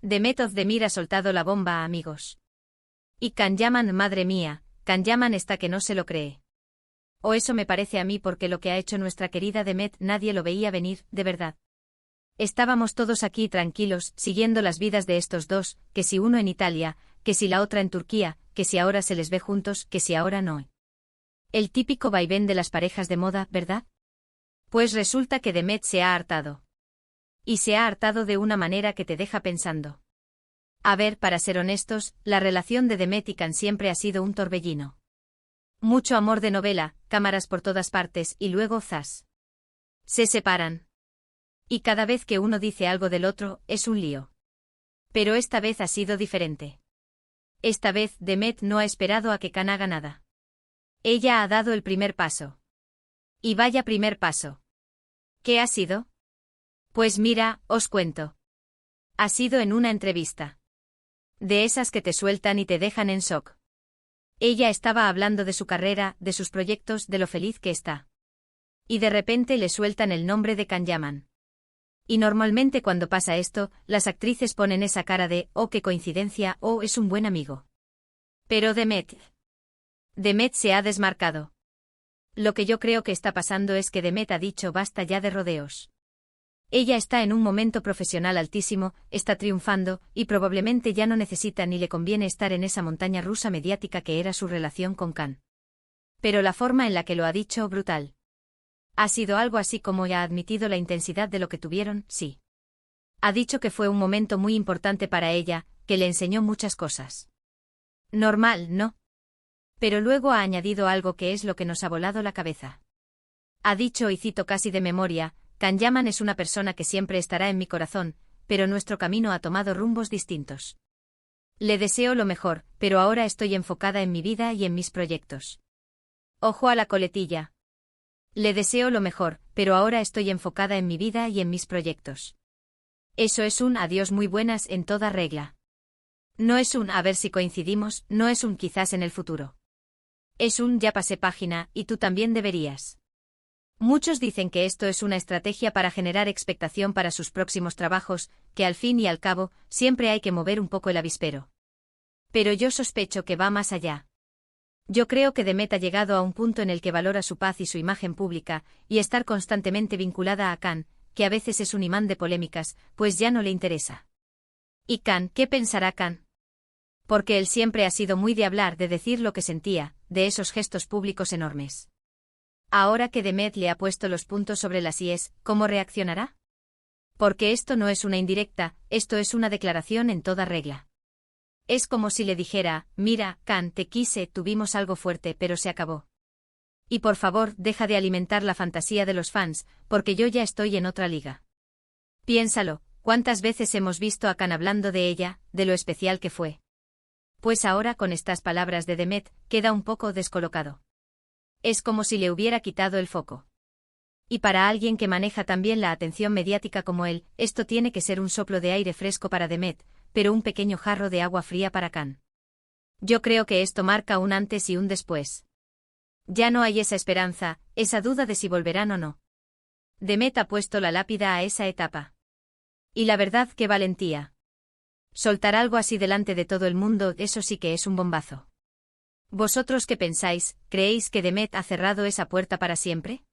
Demet Özdemir ha soltado la bomba, amigos. Y Can Yaman, madre mía, Can Yaman está que no se lo cree. O eso me parece a mí, porque lo que ha hecho nuestra querida Demet nadie lo veía venir, de verdad. Estábamos todos aquí tranquilos, siguiendo las vidas de estos dos, que si uno en Italia, que si la otra en Turquía, que si ahora se les ve juntos, que si ahora no. El típico vaivén de las parejas de moda, ¿verdad? Pues resulta que Demet se ha hartado. Y se ha hartado de una manera que te deja pensando. A ver, para ser honestos, la relación de Demet y Can siempre ha sido un torbellino. Mucho amor de novela, cámaras por todas partes y luego ¡zas! Se separan. Y cada vez que uno dice algo del otro, es un lío. Pero esta vez ha sido diferente. Esta vez Demet no ha esperado a que Can haga nada. Ella ha dado el primer paso. Y vaya primer paso. ¿Qué ha sido? Pues mira, os cuento. Ha sido en una entrevista. De esas que te sueltan y te dejan en shock. Ella estaba hablando de su carrera, de sus proyectos, de lo feliz que está. Y de repente le sueltan el nombre de Can Yaman. Y normalmente cuando pasa esto, las actrices ponen esa cara de, oh qué coincidencia, oh es un buen amigo. Pero Demet se ha desmarcado. Lo que yo creo que está pasando es que Demet ha dicho basta ya de rodeos. Ella está en un momento profesional altísimo, está triunfando, y probablemente ya no necesita ni le conviene estar en esa montaña rusa mediática que era su relación con Can. Pero la forma en la que lo ha dicho, brutal. Ha sido algo así como ya ha admitido la intensidad de lo que tuvieron, sí. Ha dicho que fue un momento muy importante para ella, que le enseñó muchas cosas. Normal, ¿no? Pero luego ha añadido algo que es lo que nos ha volado la cabeza. Ha dicho, y cito casi de memoria, Can Yaman es una persona que siempre estará en mi corazón, pero nuestro camino ha tomado rumbos distintos. Le deseo lo mejor, pero ahora estoy enfocada en mi vida y en mis proyectos. Ojo a la coletilla. Le deseo lo mejor, pero ahora estoy enfocada en mi vida y en mis proyectos. Eso es un adiós muy buenas en toda regla. No es un a ver si coincidimos, no es un quizás en el futuro. Es un ya pasé página, y tú también deberías. Muchos dicen que esto es una estrategia para generar expectación para sus próximos trabajos, que al fin y al cabo, siempre hay que mover un poco el avispero. Pero yo sospecho que va más allá. Yo creo que Demet ha llegado a un punto en el que valora su paz y su imagen pública, y estar constantemente vinculada a Can, que a veces es un imán de polémicas, pues ya no le interesa. ¿Y Can, qué pensará Can? Porque él siempre ha sido muy de hablar, de decir lo que sentía, de esos gestos públicos enormes. Ahora que Demet le ha puesto los puntos sobre las íes, ¿cómo reaccionará? Porque esto no es una indirecta, esto es una declaración en toda regla. Es como si le dijera, mira, Can, te quise, tuvimos algo fuerte, pero se acabó. Y por favor, deja de alimentar la fantasía de los fans, porque yo ya estoy en otra liga. Piénsalo, ¿cuántas veces hemos visto a Can hablando de ella, de lo especial que fue? Pues ahora con estas palabras de Demet, queda un poco descolocado. Es como si le hubiera quitado el foco. Y para alguien que maneja también la atención mediática como él, esto tiene que ser un soplo de aire fresco para Demet, pero un pequeño jarro de agua fría para Can. Yo creo que esto marca un antes y un después. Ya no hay esa esperanza, esa duda de si volverán o no. Demet ha puesto la lápida a esa etapa. Y la verdad, qué valentía. Soltar algo así delante de todo el mundo, eso sí que es un bombazo. ¿Vosotros qué pensáis? ¿Creéis que Demet ha cerrado esa puerta para siempre?